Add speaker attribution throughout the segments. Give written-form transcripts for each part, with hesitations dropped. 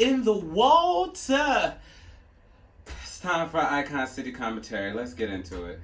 Speaker 1: in the water. It's time for our Icon City commentary. Let's get into it.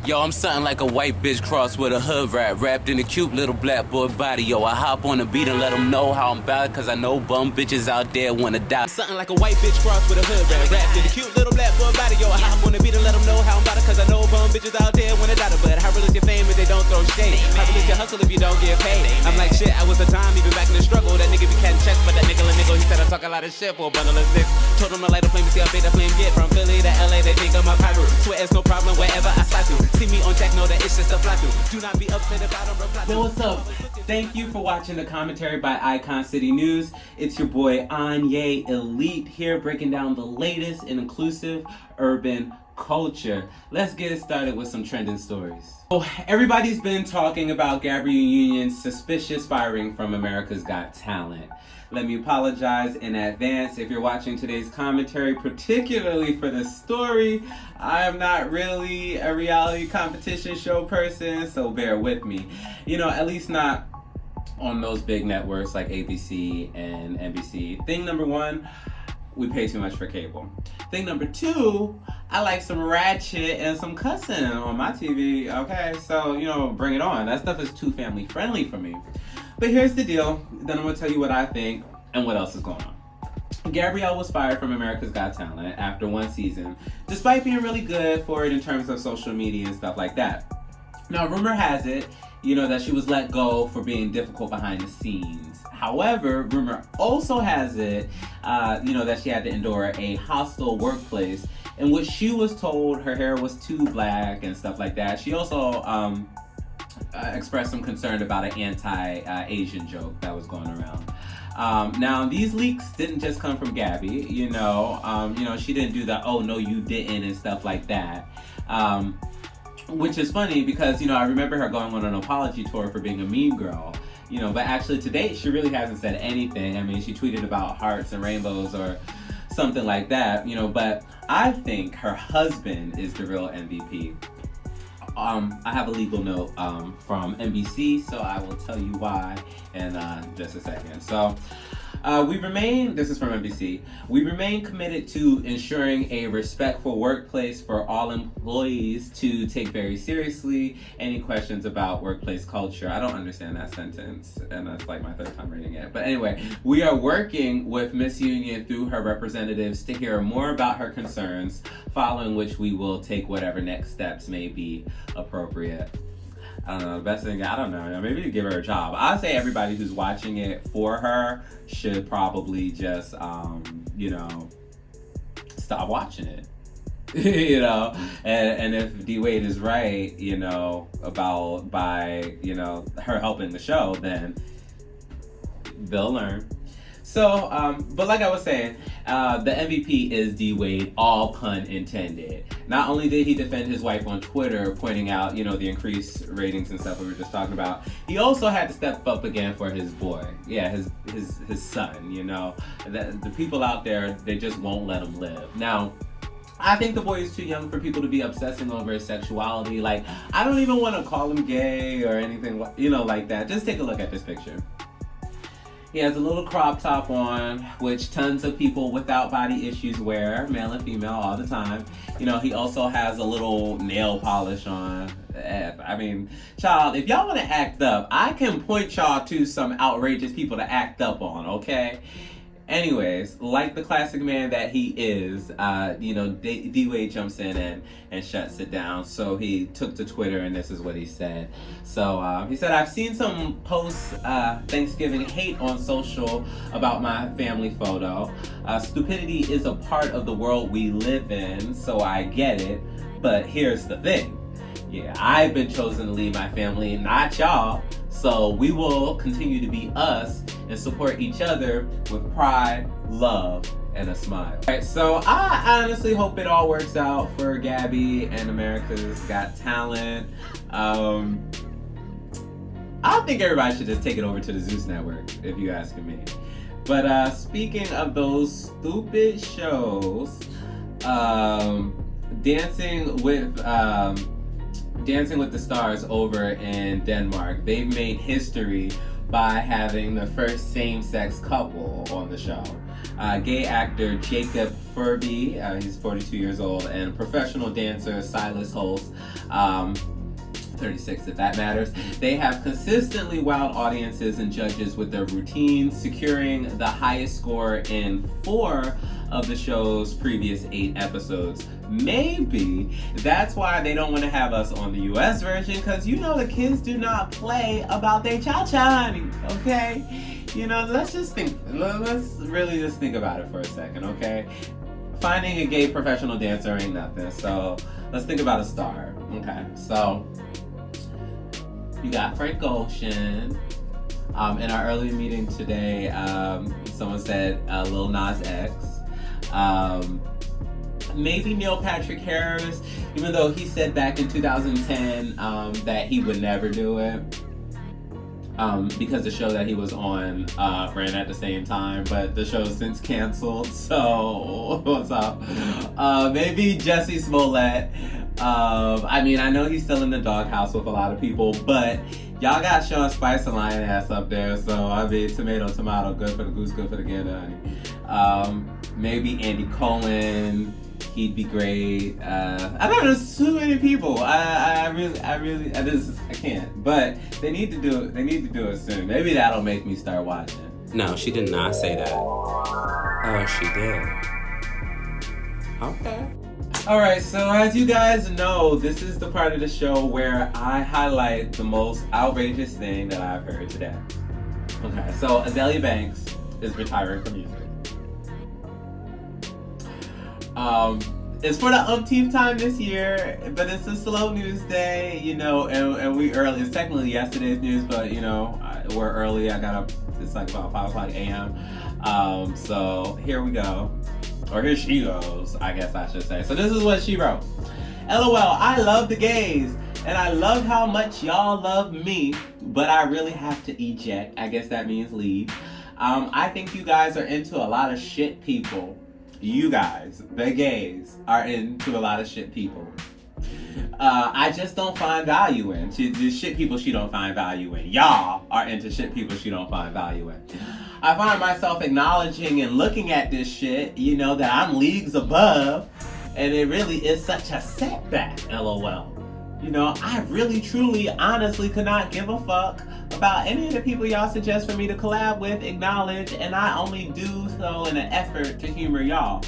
Speaker 2: Yo, I'm something like a white bitch crossed with a hood rat, wrapped in a cute little black boy body. Yo, I hop on the beat and let them know how I'm about it, cause I know bum bitches out there wanna die. Something like a white bitch crossed with a hood rat, wrapped in a cute little black boy body. Yo, I hop on the beat and let them know how I'm about it, cause I know bum bitches out there wanna die. But how real is your fame if they don't throw shade? How real is your hustle if you don't get paid? I'm like shit, I was a time, even back in the struggle. That nigga be catching checks, but that nickel, he said I talk a lot of shit for a bundle of sticks. Told him to light a flame and see how big the flame get. From Philly to LA, they think I'm a pirate. Swear it's no problem wherever I slide through. See me on check, know that it's just a fly through. Do not be upset if I don't reply.
Speaker 1: Yo, what's up? Thank you for watching the commentary by Icon City News. It's your boy Anye Elite here, breaking down the latest in inclusive urban culture. Let's get it started with some trending stories. So, everybody's been talking about Gabrielle Union's suspicious firing from America's Got Talent. Let me apologize in advance if you're watching today's commentary, particularly for this story. I am not really a reality competition show person, so bear with me. You know, at least not on those big networks like ABC and NBC. Thing number one, we pay too much for cable. Thing number two, I like some ratchet and some cussing on my TV, okay? So, you know, bring it on. That stuff is too family friendly for me. But here's the deal, then I'm gonna tell you what I think and what else is going on. Gabrielle was fired from America's Got Talent after one season, despite being really good for it in terms of social media and stuff like that. Now, rumor has it, you know, that she was let go for being difficult behind the scenes. However, rumor also has it, you know, that she had to endure a hostile workplace in which she was told her hair was too black and stuff like that. She also expressed some concern about an anti-Asian joke that was going around. Now, these leaks didn't just come from Gabby, you know, she didn't do the, oh, no, you didn't and stuff like that. Which is funny because, you know, I remember her going on an apology tour for being a mean girl, you know, but actually to date, she really hasn't said anything. I mean, she tweeted about hearts and rainbows or something like that, you know, but I think her husband is the real MVP. I have a legal note from NBC, so I will tell you why in just a second. So, this is from NBC, we remain committed to ensuring a respectful workplace for all employees to take very seriously any questions about workplace culture. I don't understand that sentence, and that's like my third time reading it. But anyway, we are working with Miss Union through her representatives to hear more about her concerns, following which we will take whatever next steps may be appropriate. I don't know, the best thing, I don't know, maybe to give her a job. I'd say everybody who's watching it for her should probably just, you know, stop watching it. You know, and if D.Wade is right, you know, by, you know, her helping the show, then they'll learn. So, but like I was saying, the MVP is D.Wade, all pun intended. Not only did he defend his wife on Twitter, pointing out, you know, the increased ratings and stuff we were just talking about, he also had to step up again for his boy. Yeah, his son, you know. The people out there, they just won't let him live. Now, I think the boy is too young for people to be obsessing over his sexuality. Like, I don't even want to call him gay or anything, you know, like that. Just take a look at this picture. He has a little crop top on, which tons of people without body issues wear, male and female, all the time. You know, he also has a little nail polish on. I mean, child, if y'all want to act up, I can point y'all to some outrageous people to act up on, okay? Anyways, like the classic man that he is, you know, D.Wade jumps in and shuts it down. So he took to Twitter and this is what he said. So he said, I've seen some posts Thanksgiving hate on social about my family photo. Stupidity is a part of the world we live in, so I get it. But here's the thing. Yeah, I've been chosen to lead my family, not y'all. So we will continue to be us and support each other with pride, love, and a smile. All right, so I honestly hope it all works out for Gabby and America's Got Talent. I think everybody should just take it over to the Zeus Network, if you asking me. But speaking of those stupid shows, Dancing with the Stars over in Denmark, they've made history by having the first same-sex couple on the show. Gay actor Jacob Furby, he's 42 years old, and professional dancer Silas Holtz, 36 if that matters. They have consistently wowed audiences and judges with their routines, securing the highest score in 4 of the show's previous 8 episodes. Maybe that's why they don't want to have us on the US version, because you know the kids do not play about their cha-cha, honey, okay? You know, let's really just think about it for a second, okay? Finding a gay professional dancer ain't nothing, so let's think about a star. Okay, so you got Frank Ocean. In our early meeting today, someone said Lil Nas X. Maybe Neil Patrick Harris, even though he said back in 2010 that he would never do it because the show that he was on ran at the same time, but the show's since canceled, so what's up? Maybe Jussie Smollett. I mean, I know he's still in the doghouse with a lot of people, but y'all got Sean Spicer and Lion Ass up there, so I mean, tomato, good for the goose, good for the gander, honey. Maybe Andy Cohen, he'd be great. I don't know, there's too many people. I can't. But they need to do it. They need to do it soon. Maybe that'll make me start watching.
Speaker 2: No, she did not say that. Oh, she did. Okay.
Speaker 1: Alright, so as you guys know, this is the part of the show where I highlight the most outrageous thing that I've heard today. Okay, so Azalea Banks is retiring from music. It's for the umpteenth time this year, but it's a slow news day, you know, and we early. It's technically yesterday's news, but you know, we're early. I got up. It's like about 5:00 a.m. So here we go, or here she goes, I guess I should say. So this is what she wrote. LOL, I love the gays, and I love how much y'all love me, but I really have to eject. I guess that means leave. I think you guys are into a lot of shit people. You guys, the gays, are into a lot of shit people. I just don't find value in. The shit people she don't find value in. Y'all are into shit people she don't find value in. I find myself acknowledging and looking at this shit, you know, that I'm leagues above, and it really is such a setback, LOL. You know, I really, truly, honestly could not give a fuck about any of the people y'all suggest for me to collab with, acknowledge, and I only do so in an effort to humor y'all.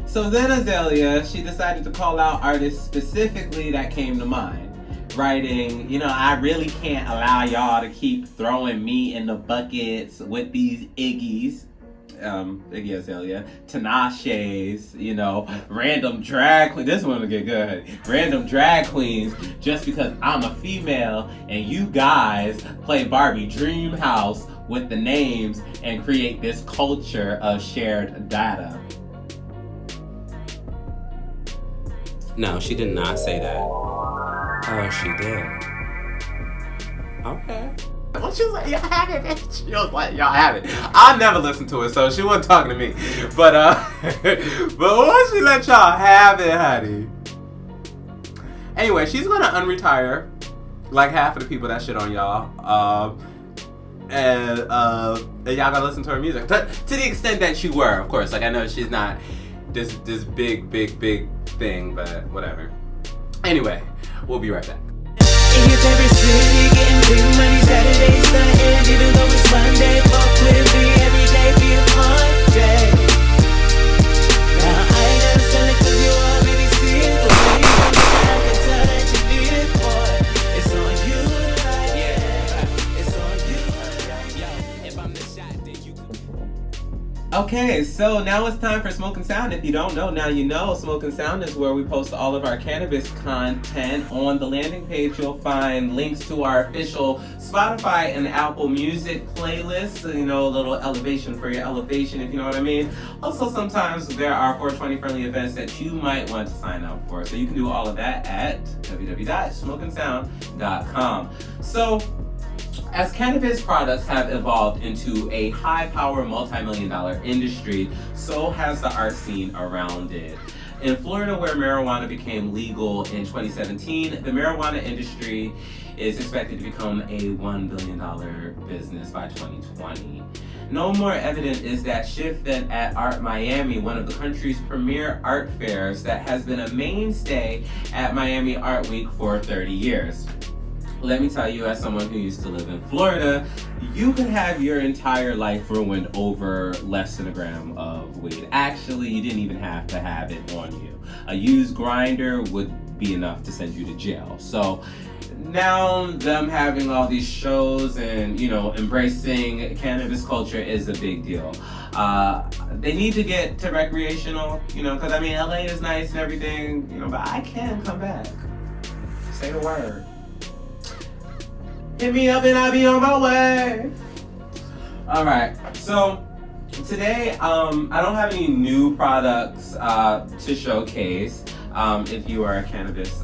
Speaker 1: So then Azalea, she decided to call out artists specifically that came to mind, writing, you know, I really can't allow y'all to keep throwing me in the buckets with these Iggies. Iggy Azalea, Tinashe's, you know, random drag queen. This one will get good. Random drag queens just because I'm a female and you guys play Barbie Dream House with the names and create this culture of shared data.
Speaker 2: No, she did not say that. Oh, she did. Okay.
Speaker 1: Well, she was like, y'all have it, bitch. She was like, y'all have it. I never listened to it, so she wasn't talking to me. But once she let y'all have it, honey. Anyway, she's gonna unretire like half of the people that shit on y'all. And y'all gotta listen to her music. To the extent that she were, of course. Like, I know she's not this big thing, but whatever. Anyway, we'll be right back.
Speaker 3: In your favorite city, getting big money, Saturday, Sunday, even though it's Monday, fuck with me every day, be a Monday. Now I ain't gonna sell it 'cause you already see it, but when you come back, I can tell that you need it, boy. It's on you, like, yeah, it's on you, like, yo, if I'm the shot, then you can.
Speaker 1: Okay, so now it's time for Smoke and Sound. If you don't know, now you know. Smoke and Sound is where we post all of our cannabis content. On the landing page, you'll find links to our official Spotify and Apple Music playlists. You know, a little elevation for your elevation, if you know what I mean. Also, sometimes there are 420 friendly events that you might want to sign up for. So you can do all of that at www.smokeandsound.com. So, as cannabis products have evolved into a high-power, multi-million-dollar industry, so has the art scene around it. In Florida, where marijuana became legal in 2017, the marijuana industry is expected to become a $1 billion business by 2020. No more evident is that shift than at Art Miami, one of the country's premier art fairs that has been a mainstay at Miami Art Week for 30 years. Let me tell you, as someone who used to live in Florida, you could have your entire life ruined over less than a gram of weed. Actually, you didn't even have to have it on you. A used grinder would be enough to send you to jail. So now them having all these shows and, embracing cannabis culture is a big deal. They need to get to recreational, because LA is nice and everything, but I can come back. Say the word. Hit me up and I'll be on my way. All right, so today I don't have any new products to showcase. If you are a cannabis,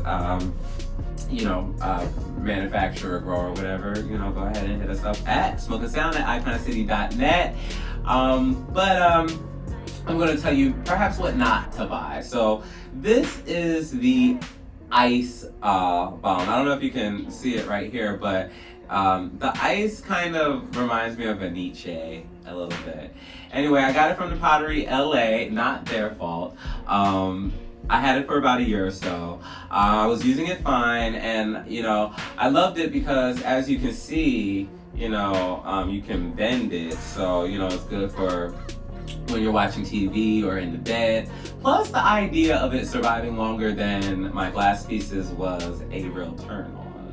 Speaker 1: manufacturer, grower, whatever, go ahead and hit us up at smokeandsound@iconcity.net. But I'm going to tell you perhaps what not to buy. So this is the ice bomb. I don't know if you can see it right here, but the ice kind of reminds me of a Nietzsche a little bit. Anyway, I got it from the Pottery LA, not their fault. I had it for about a year or so. I was using it fine, and I loved it because, as you can see, you can bend it, so it's good for when you're watching TV or in the bed. Plus, the idea of it surviving longer than my glass pieces was a real turn on.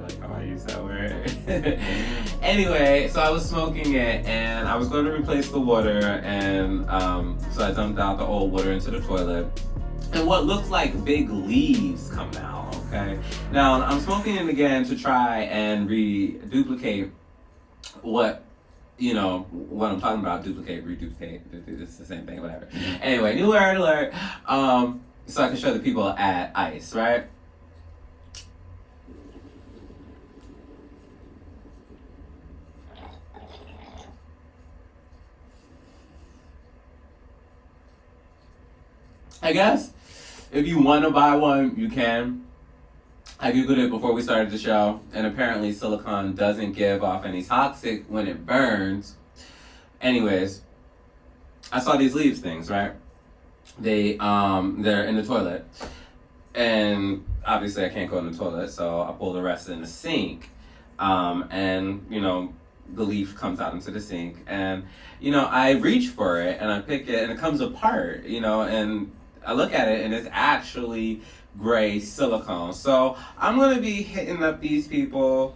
Speaker 1: Like how I use that word. Anyway, so I was smoking it and I was going to replace the water, and so I dumped out the old water into the toilet. And what looks like big leaves come out, okay? Now, I'm smoking it again to try and reduplicate what I'm talking about, reduplicate, it's the same thing, whatever. Anyway, new word alert, so I can show the people at ICE, right? I guess if you want to buy one, you can. I googled it before we started the show, and apparently silicone doesn't give off any toxic when it burns. Anyways, I saw these leaves things, right? They're in the toilet, and obviously I can't go in the toilet, so I pull the rest in the sink, and the leaf comes out into the sink, and I reach for it and I pick it, and it comes apart, and I look at it, and it's actually gray silicone. So I'm gonna be hitting up these people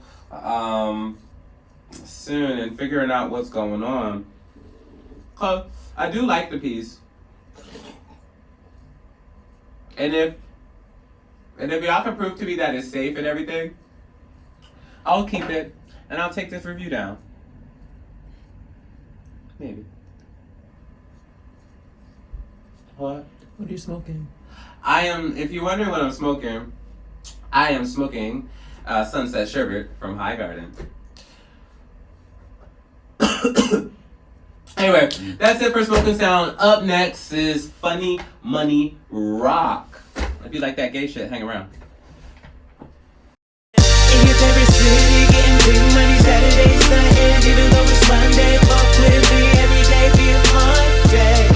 Speaker 1: soon and figuring out what's going on. Cause I do like the piece, and if y'all can prove to me that it's safe and everything, I'll keep it and I'll take this review down. Maybe. What?
Speaker 3: What are you smoking?
Speaker 1: If you're wondering what I'm smoking, I am smoking Sunset Sherbet from High Garden. Anyway, that's it for Smoking Sound. Up next is Funny Money Rock. If you like that gay shit, hang around.
Speaker 3: In your favorite city, getting big money Saturday, Sunday, even though it's Monday, fuck with me every day, be a Monday.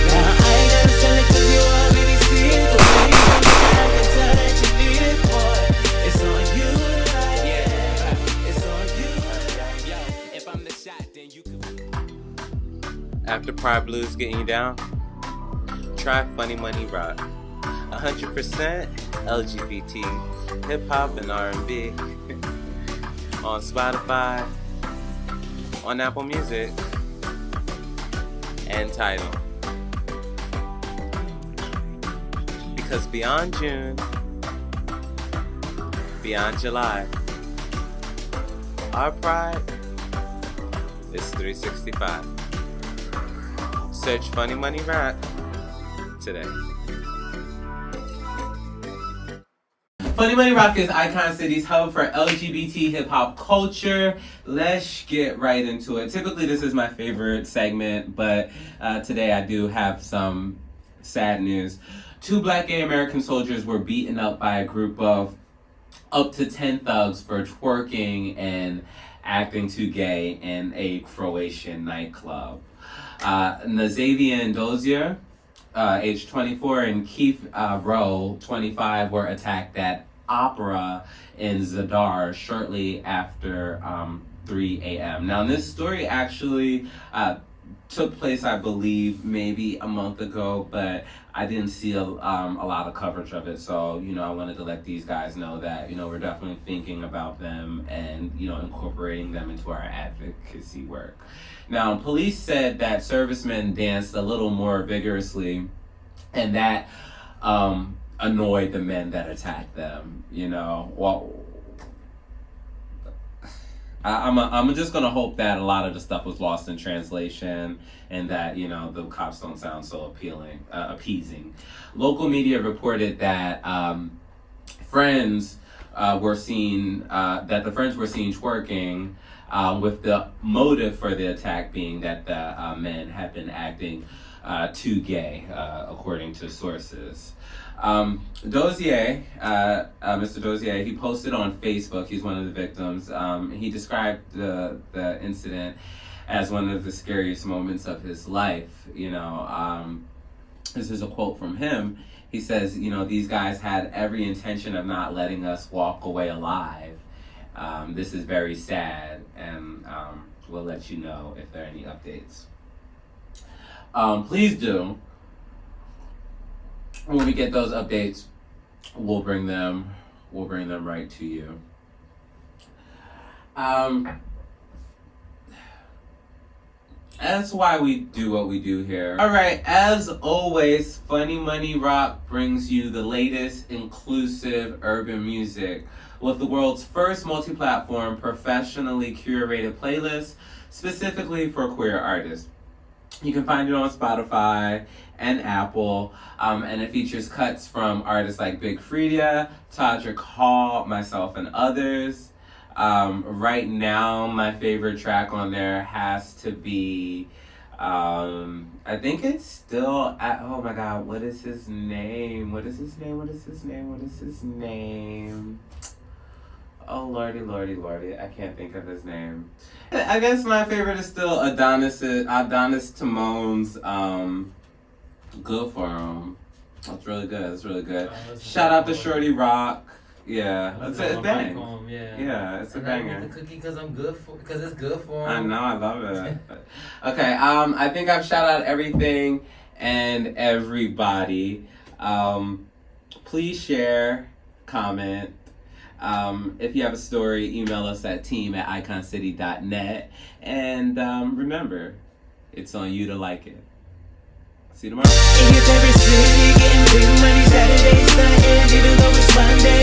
Speaker 3: Now I ain't gonna sell it 'cause you already see it. The way you come down, I can tell that you need it, boy. It's on you tonight, yeah. It's on you tonight.
Speaker 2: Yo, if I'm the shot, then you can.
Speaker 1: After Pride Blues getting you down, try Funny Money Rock. 100% LGBT, hip-hop and R&B. On Spotify, on Apple Music, and Tidal. Because beyond June, beyond July, our pride is 365. Search Funny Money Rock today. Funny Money Rock is Icon City's hub for LGBT hip-hop culture. Let's get right into it. Typically, this is my favorite segment, but today I do have some sad news. 2 black gay American soldiers were beaten up by a group of up to 10 thugs for twerking and acting too gay in a Croatian nightclub. Nazavian Dozier, age 24, and Keith Rowe, 25, were attacked at Opera in Zadar shortly after 3 a.m. Now, this story actually took place, I believe, maybe a month ago, but I didn't see a lot of coverage of it. So, I wanted to let these guys know that, we're definitely thinking about them and, incorporating them into our advocacy work. Now, police said that servicemen danced a little more vigorously, and that annoyed the men that attacked them, Well, I'm just gonna hope that a lot of the stuff was lost in translation and that the cops don't sound so appeasing. Local media reported that friends were seen twerking, with the motive for the attack being that the men had been acting too gay, according to sources. Dozier, Mr. Dozier, he posted on Facebook. He's one of the victims. He described the incident as one of the scariest moments of his life. This is a quote from him. He says, these guys had every intention of not letting us walk away alive. This is very sad, and we'll let you know if there are any updates. Please do. When we get those updates, we'll bring them right to you. That's why we do what we do here. All right, as always, Funny Money Rock brings you the latest inclusive urban music with the world's first multi-platform, professionally curated playlist specifically for queer artists. You can find it on Spotify and Apple, and it features cuts from artists like Big Freedia, Todrick Hall, myself, and others. Right now, my favorite track on there has to be, I think it's still, oh my god, what is his name? Oh, lordy, I can't think of his name. I guess my favorite is still Adonis Timon's, Good For Him. That's really good. Shout out to Shorty Rock. Yeah, it's a bang. Yeah, it's a banger.
Speaker 4: The cookie because it's good for him.
Speaker 1: I know, I love it. Okay, I think I've shout out everything and everybody. Please share, comment. If you have a story, email us at team@iconcity.net. And remember, it's on you to like it. See you tomorrow.
Speaker 3: In your favorite city, getting big money Saturday, Sunday, even though it's Monday.